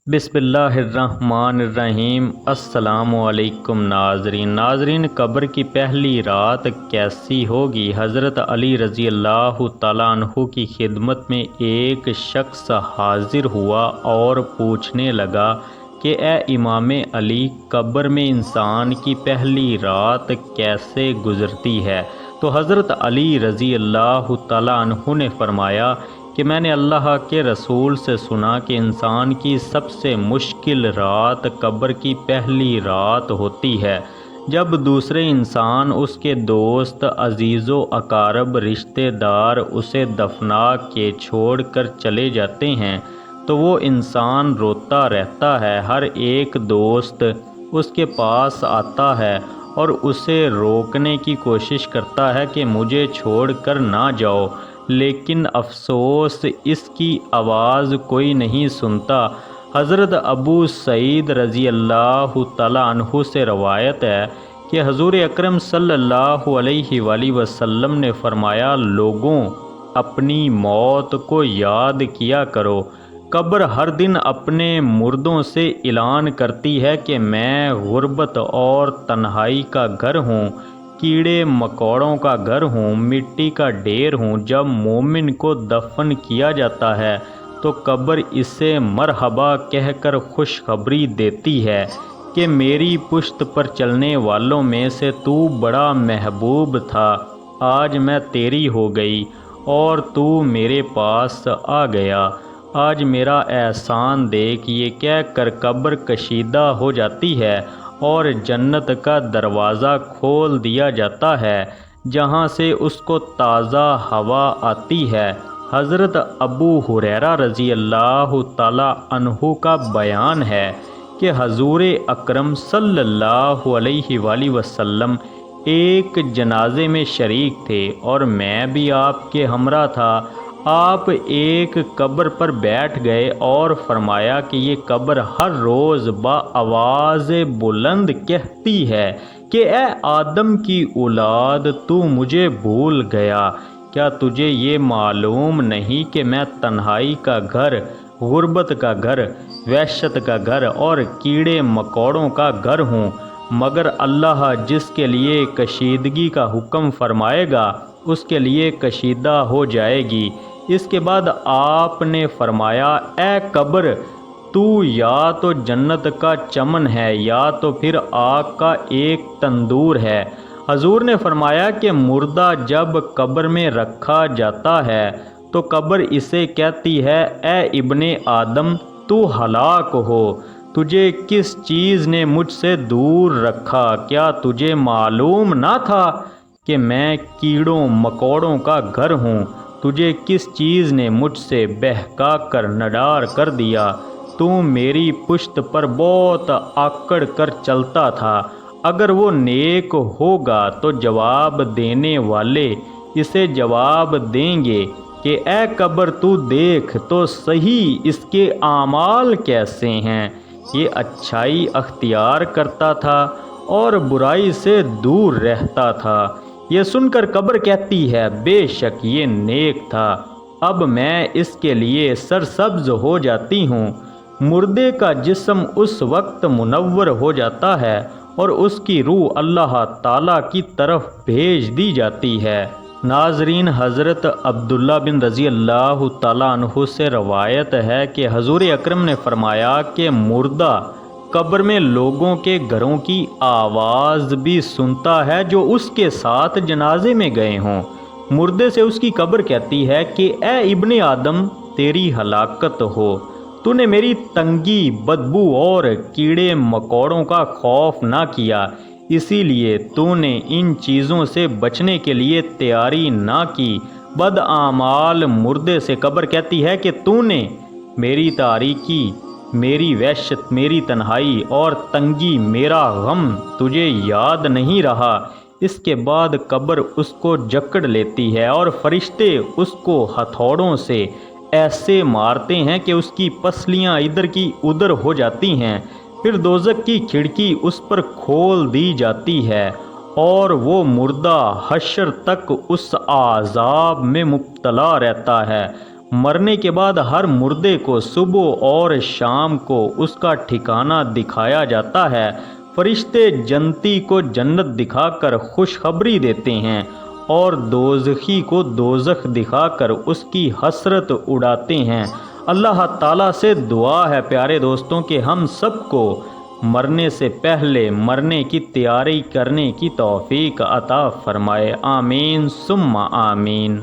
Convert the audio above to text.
بسم اللہ الرحمن الرحیم۔ السلام علیکم ناظرین قبر کی پہلی رات کیسی ہوگی؟ حضرت علی رضی اللہ تعالیٰ عنہ کی خدمت میں ایک شخص حاضر ہوا اور پوچھنے لگا کہ اے امام علی، قبر میں انسان کی پہلی رات کیسے گزرتی ہے؟ تو حضرت علی رضی اللہ تعالیٰ عنہ نے فرمایا کہ میں نے اللہ کے رسول سے سنا کہ انسان کی سب سے مشکل رات قبر کی پہلی رات ہوتی ہے، جب دوسرے انسان، اس کے دوست، عزیز و اقارب، رشتہ دار اسے دفنا کے چھوڑ کر چلے جاتے ہیں تو وہ انسان روتا رہتا ہے۔ ہر ایک دوست اس کے پاس آتا ہے اور اسے روکنے کی کوشش کرتا ہے کہ مجھے چھوڑ کر نہ جاؤ، لیکن افسوس اس کی آواز کوئی نہیں سنتا۔ حضرت ابو سعید رضی اللہ تعالیٰ عنہ سے روایت ہے کہ حضور اکرم صلی اللہ علیہ وآلہ وسلم نے فرمایا، لوگوں، اپنی موت کو یاد کیا کرو۔ قبر ہر دن اپنے مردوں سے اعلان کرتی ہے کہ میں غربت اور تنہائی کا گھر ہوں، کیڑے مکوڑوں کا گھر ہوں، مٹی کا ڈھیر ہوں۔ جب مومن کو دفن کیا جاتا ہے تو قبر اسے مرحبا کہہ کر خوشخبری دیتی ہے کہ میری پشت پر چلنے والوں میں سے تو بڑا محبوب تھا، آج میں تیری ہو گئی اور تو میرے پاس آ گیا، آج میرا احسان دیکھ۔ یہ کہہ کر قبر کشیدہ ہو جاتی ہے اور جنت کا دروازہ کھول دیا جاتا ہے، جہاں سے اس کو تازہ ہوا آتی ہے۔ حضرت ابو ہریرہ رضی اللہ تعالی عنہ کا بیان ہے کہ حضور اکرم صلی اللہ علیہ وآلہ وسلم ایک جنازے میں شریک تھے اور میں بھی آپ کے ہمراہ تھا۔ آپ ایک قبر پر بیٹھ گئے اور فرمایا کہ یہ قبر ہر روز بآواز بلند کہتی ہے کہ اے آدم کی اولاد، تو مجھے بھول گیا۔ کیا تجھے یہ معلوم نہیں کہ میں تنہائی کا گھر، غربت کا گھر، وحشت کا گھر اور کیڑے مکوڑوں کا گھر ہوں؟ مگر اللہ جس کے لیے کشیدگی کا حکم فرمائے گا اس کے لیے کشیدہ ہو جائے گی۔ اس کے بعد آپ نے فرمایا، اے قبر، تو یا تو جنت کا چمن ہے یا تو پھر آگ کا ایک تندور ہے۔ حضور نے فرمایا کہ مردہ جب قبر میں رکھا جاتا ہے تو قبر اسے کہتی ہے، اے ابن آدم، تو ہلاک ہو، تجھے کس چیز نے مجھ سے دور رکھا؟ کیا تجھے معلوم نہ تھا کہ میں کیڑوں مکوڑوں کا گھر ہوں؟ تجھے کس چیز نے مجھ سے بہکا کر نڈار کر دیا؟ تو میری پشت پر بہت آکڑ کر چلتا تھا۔ اگر وہ نیک ہوگا تو جواب دینے والے اسے جواب دیں گے کہ اے قبر، تو دیکھ تو صحیح اس کے اعمال کیسے ہیں۔ یہ اچھائی اختیار کرتا تھا اور برائی سے دور رہتا تھا۔ یہ سن کر قبر کہتی ہے، بے شک یہ نیک تھا، اب میں اس کے لیے سرسبز ہو جاتی ہوں۔ مردے کا جسم اس وقت منور ہو جاتا ہے اور اس کی روح اللہ تعالیٰ کی طرف بھیج دی جاتی ہے۔ ناظرین، حضرت عبداللہ بن رضی اللہ تعالیٰ عنہ سے روایت ہے کہ حضور اکرم نے فرمایا کہ مردہ قبر میں لوگوں کے گھروں کی آواز بھی سنتا ہے جو اس کے ساتھ جنازے میں گئے ہوں۔ مردے سے اس کی قبر کہتی ہے کہ اے ابن آدم، تیری ہلاکت ہو، تو نے میری تنگی، بدبو اور کیڑے مکوڑوں کا خوف نہ کیا، اسی لیے تو نے ان چیزوں سے بچنے کے لیے تیاری نہ کی۔ بد اعمال مردے سے قبر کہتی ہے کہ تو نے میری تاریکی، میری وحشت، میری تنہائی اور تنگی، میرا غم تجھے یاد نہیں رہا۔ اس کے بعد قبر اس کو جکڑ لیتی ہے اور فرشتے اس کو ہتھوڑوں سے ایسے مارتے ہیں کہ اس کی پسلیاں ادھر کی ادھر ہو جاتی ہیں۔ پھر دوزخ کی کھڑکی اس پر کھول دی جاتی ہے اور وہ مردہ حشر تک اس عذاب میں مبتلا رہتا ہے۔ مرنے کے بعد ہر مردے کو صبح اور شام کو اس کا ٹھکانہ دکھایا جاتا ہے۔ فرشتے جنتی کو جنت دکھا کر خوشخبری دیتے ہیں اور دوزخی کو دوزخ دکھا کر اس کی حسرت اڑاتے ہیں۔ اللہ تعالیٰ سے دعا ہے پیارے دوستوں کہ ہم سب کو مرنے سے پہلے مرنے کی تیاری کرنے کی توفیق عطا فرمائے۔ آمین ثم آمین۔